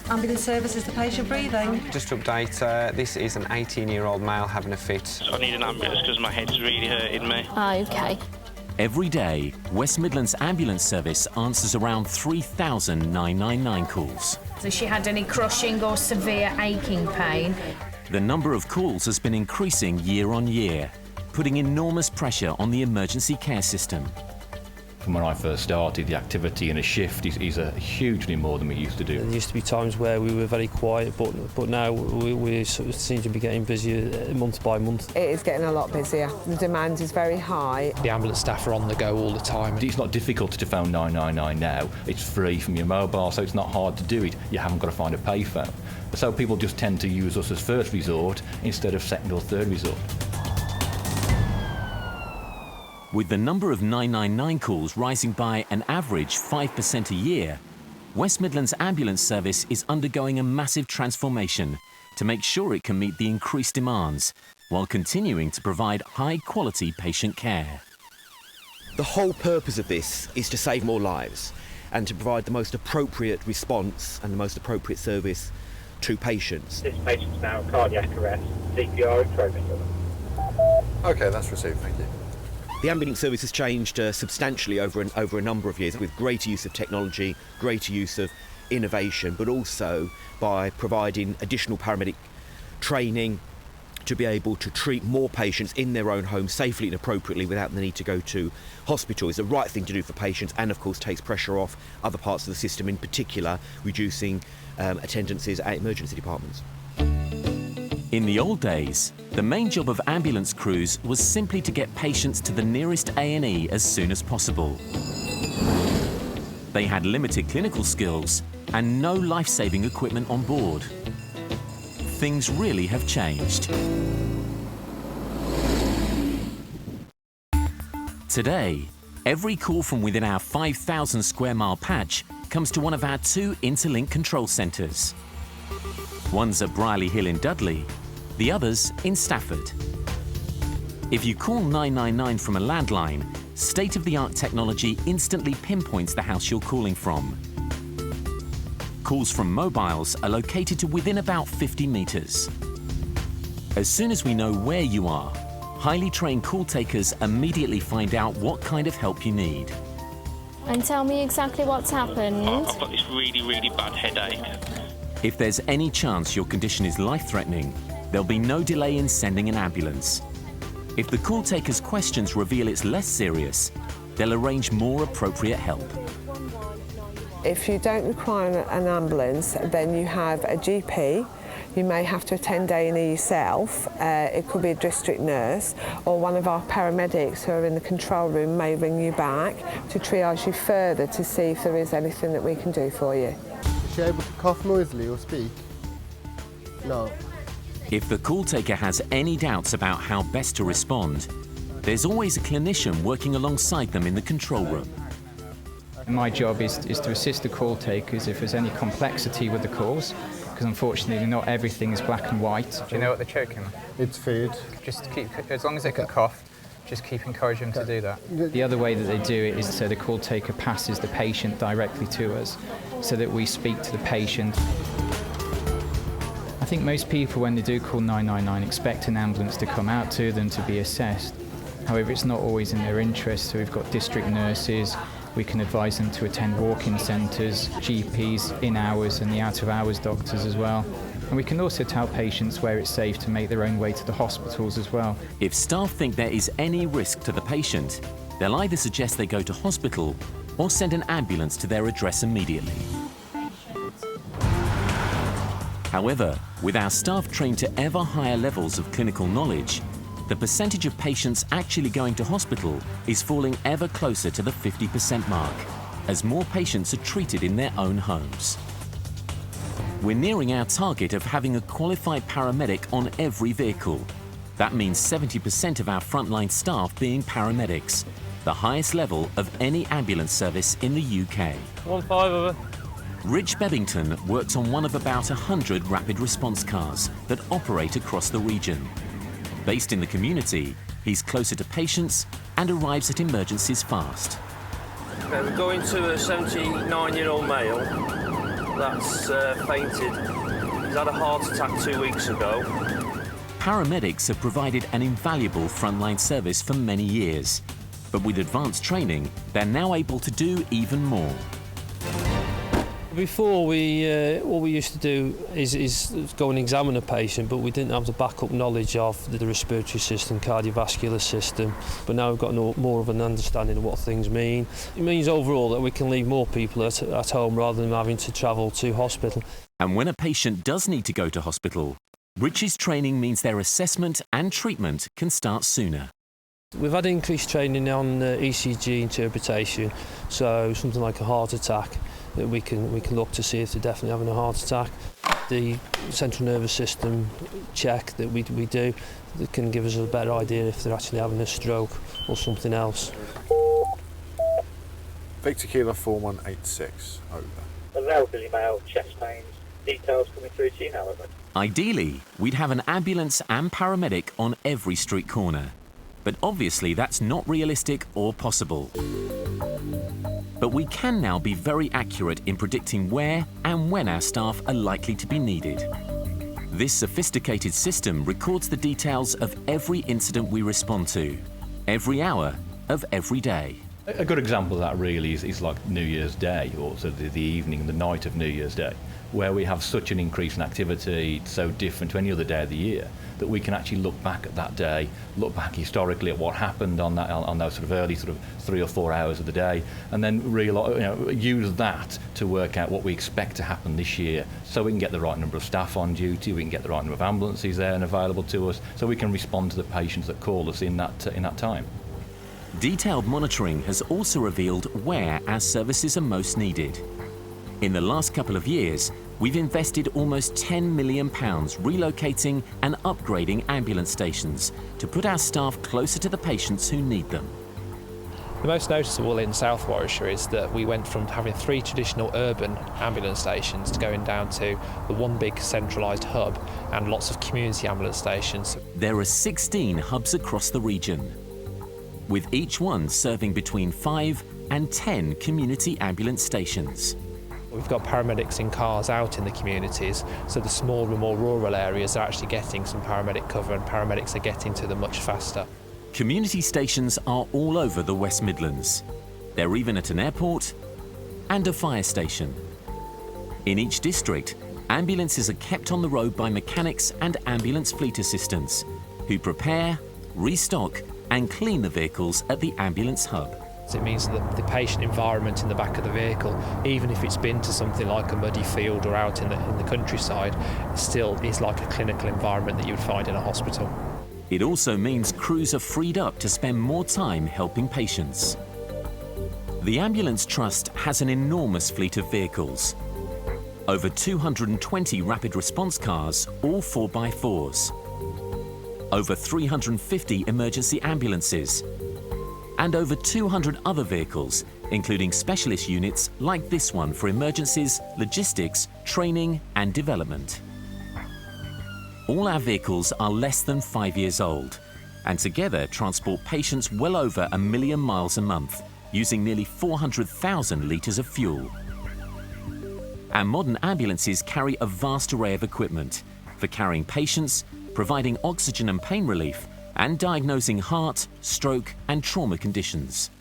Ambulance service, is the patient breathing? Just to update, this is an 18-year-old male having a fit. I need an ambulance because my head's really hurting me. OK. Every day, West Midlands Ambulance Service answers around 3,000 999 calls. So she had any crushing or severe aching pain? The number of calls has been increasing year on year, putting enormous pressure on the emergency care system. From when I first started, the activity in a shift is hugely more than we used to do. There used to be times where we were very quiet, but now we sort of seem to be getting busier month by month. It is getting a lot busier. The demand is very high. The ambulance staff are on the go all the time. It's not difficult to phone 999 now. It's free from your mobile, so it's not hard to do it. You haven't got to find a payphone. So people just tend to use us as first resort instead of second or third resort. With the number of 999 calls rising by an average 5% a year, West Midlands Ambulance Service is undergoing a massive transformation to make sure it can meet the increased demands while continuing to provide high-quality patient care. The whole purpose of this is to save more lives and to provide the most appropriate response and the most appropriate service to patients. This patient's now cardiac arrest, CPR in progress. OK, that's received, thank you. The ambulance service has changed substantially over a number of years with greater use of technology, greater use of innovation, but also by providing additional paramedic training to be able to treat more patients in their own homes safely and appropriately without the need to go to hospital. It's the right thing to do for patients and, of course, takes pressure off other parts of the system, in particular reducing attendances at emergency departments. In the old days, the main job of ambulance crews was simply to get patients to the nearest A&E as soon as possible. They had limited clinical skills and no life-saving equipment on board. Things really have changed. Today, every call from within our 5,000 square mile patch comes to one of our 2 interlinked control centres. One's at Brierley Hill in Dudley, the other's in Stafford. If you call 999 from a landline, state-of-the-art technology instantly pinpoints the house you're calling from. Calls from mobiles are located to within about 50 metres. As soon as we know where you are, highly trained call takers immediately find out what kind of help you need. And tell me exactly what's happened. I've got this really, really bad headache. If there's any chance your condition is life-threatening, there'll be no delay in sending an ambulance. If the call taker's questions reveal it's less serious, they'll arrange more appropriate help. If you don't require an ambulance, then you have a GP. You may have to attend A&E yourself. It could be a district nurse, or one of our paramedics who are in the control room may ring you back to triage you further to see if there is anything that we can do for you. Is she able to cough noisily or speak? No. If the call taker has any doubts about how best to respond, there's always a clinician working alongside them in the control room. My job is to assist the call takers if there's any complexity with the calls, because unfortunately not everything is black and white. Do you know what they're choking? It's food. Just keep, as long as they can cough, just keep encouraging them to do that. The other way that they do it is so the call taker passes the patient directly to us, so that we speak to the patient. I think most people, when they do call 999, expect an ambulance to come out to them to be assessed. However, it's not always in their interest, so we've got district nurses. We can advise them to attend walk-in centres, GPs, in-hours and the out-of-hours doctors as well. And we can also tell patients where it's safe to make their own way to the hospitals as well. If staff think there is any risk to the patient, they'll either suggest they go to hospital or send an ambulance to their address immediately. However, with our staff trained to ever higher levels of clinical knowledge, the percentage of patients actually going to hospital is falling ever closer to the 50% mark, as more patients are treated in their own homes. We're nearing our target of having a qualified paramedic on every vehicle. That means 70% of our frontline staff being paramedics, the highest level of any ambulance service in the UK. 5 over. Rich Bebbington works on one of about 100 rapid response cars that operate across the region. Based in the community, he's closer to patients and arrives at emergencies fast. We're going to a 79-year-old male. that's fainted. He's had a heart attack 2 weeks ago. Paramedics have provided an invaluable frontline service for many years, but with advanced training, they're now able to do even more. Before, what we used to do is go and examine a patient, but we didn't have the backup knowledge of the respiratory system, cardiovascular system. But now we've got more of an understanding of what things mean. It means overall that we can leave more people at home rather than having to travel to hospital. And when a patient does need to go to hospital, Rich's training means their assessment and treatment can start sooner. We've had increased training on ECG interpretation, so something like a heart attack, that we can look to see if they're definitely having a heart attack. The central nervous system check that we do that can give us a better idea if they're actually having a stroke or something else. Victor Kilo 4186, over. An elderly male, chest pains, details coming through to you now, over. Ideally, we'd have an ambulance and paramedic on every street corner. But obviously that's not realistic or possible. But we can now be very accurate in predicting where and when our staff are likely to be needed. This sophisticated system records the details of every incident we respond to, every hour of every day. A good example of that really is like New Year's Day, or sort of the evening and the night of New Year's Day, where we have such an increase in activity, so different to any other day of the year, that we can actually look back at that day, look back historically at what happened on those sort of early 3 or 4 hours of the day, and then use that to work out what we expect to happen this year, so we can get the right number of staff on duty, we can get the right number of ambulances there and available to us, so we can respond to the patients that call us in that time. Detailed monitoring has also revealed where our services are most needed. In the last couple of years, we've invested almost £10 million relocating and upgrading ambulance stations to put our staff closer to the patients who need them. The most noticeable in South Warwickshire is that we went from having 3 traditional urban ambulance stations to going down to the one big centralised hub and lots of community ambulance stations. There are 16 hubs across the region, with each one serving between 5 and 10 community ambulance stations. We've got paramedics in cars out in the communities, so the smaller, more rural areas are actually getting some paramedic cover, and paramedics are getting to them much faster. Community stations are all over the West Midlands. They're even at an airport and a fire station. In each district, ambulances are kept on the road by mechanics and ambulance fleet assistants who prepare, restock and clean the vehicles at the ambulance hub. It means that the patient environment in the back of the vehicle, even if it's been to something like a muddy field or out in the countryside, still is like a clinical environment that you would find in a hospital. It also means crews are freed up to spend more time helping patients. The Ambulance Trust has an enormous fleet of vehicles. Over 220 rapid response cars, all 4x4s. Over 350 emergency ambulances. And over 200 other vehicles, including specialist units like this one for emergencies, logistics, training and development. All our vehicles are less than 5 years old and together transport patients well over 1 million miles a month, using nearly 400,000 litres of fuel. Our modern ambulances carry a vast array of equipment for carrying patients, providing oxygen and pain relief, and diagnosing heart, stroke and trauma conditions.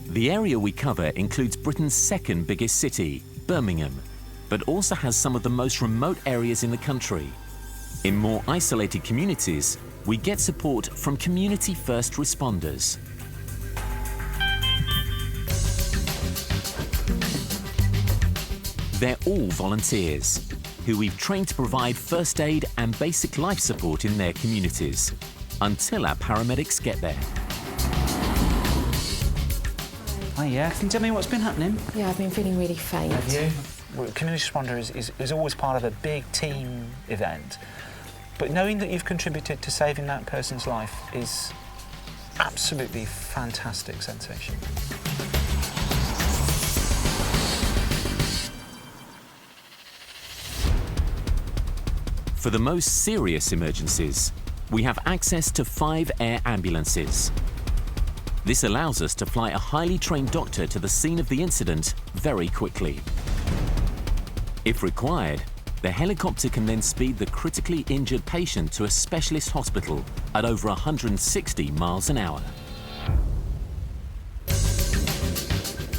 The area we cover includes Britain's second biggest city, Birmingham, but also has some of the most remote areas in the country. In more isolated communities, we get support from community first responders. They're all volunteers who we've trained to provide first aid and basic life support in their communities until our paramedics get there. Hiya, can you tell me what's been happening? Yeah, I've been feeling really faint. Have you? Well, community responder is always part of a big team event, but knowing that you've contributed to saving that person's life is absolutely fantastic sensation. For the most serious emergencies, we have access to 5 air ambulances. This allows us to fly a highly trained doctor to the scene of the incident very quickly. If required, the helicopter can then speed the critically injured patient to a specialist hospital at over 160 miles an hour.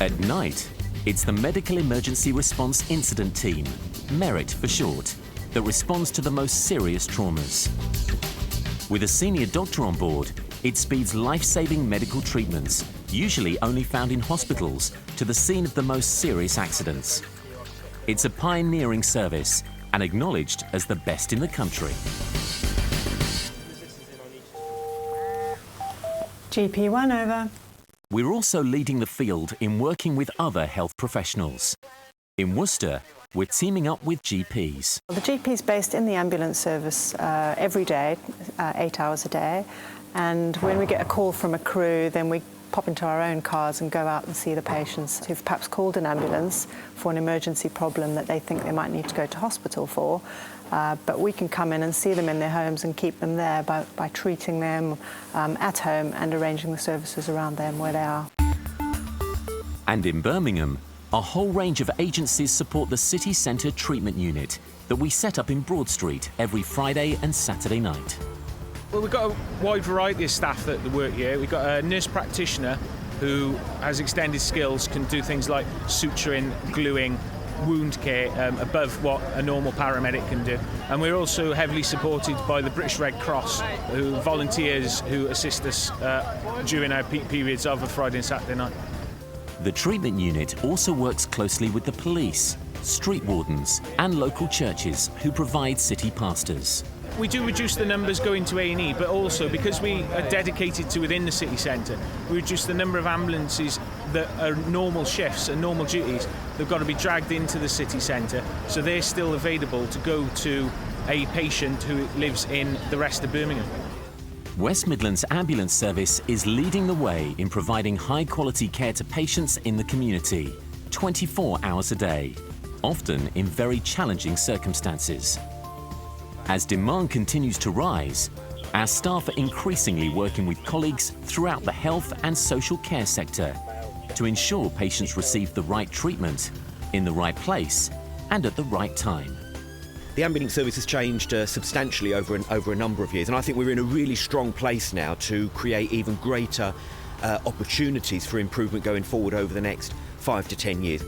At night, it's the Medical Emergency Response Incident Team, MERIT for short, that responds to the most serious traumas. With a senior doctor on board, it speeds life-saving medical treatments, usually only found in hospitals, to the scene of the most serious accidents. It's a pioneering service and acknowledged as the best in the country. GP1 over. We're also leading the field in working with other health professionals. In Worcester, we're teaming up with GPs. The GP is based in the ambulance service every day, 8 hours a day, and when we get a call from a crew, then we pop into our own cars and go out and see the patients who've perhaps called an ambulance for an emergency problem that they think they might need to go to hospital for. But we can come in and see them in their homes and keep them there by treating them at home and arranging the services around them where they are. And in Birmingham, a whole range of agencies support the city centre treatment unit that we set up in Broad Street every Friday and Saturday night. Well, we've got a wide variety of staff that work here. We've got a nurse practitioner who has extended skills, can do things like suturing, gluing, wound care above what a normal paramedic can do. And we're also heavily supported by the British Red Cross, who volunteers who assist us during our peak periods of a Friday and Saturday night. The treatment unit also works closely with the police, street wardens and local churches who provide city pastors. We do reduce the numbers going to A&E, but also because we are dedicated to within the city centre, we reduce the number of ambulances that are normal shifts and normal duties. They've got to be dragged into the city centre, so they're still available to go to a patient who lives in the rest of Birmingham. West Midlands Ambulance Service is leading the way in providing high-quality care to patients in the community, 24 hours a day, often in very challenging circumstances. As demand continues to rise, our staff are increasingly working with colleagues throughout the health and social care sector to ensure patients receive the right treatment, in the right place and at the right time. The ambulance service has changed substantially over a number of years, and I think we're in a really strong place now to create even greater opportunities for improvement going forward over the next 5 to 10 years.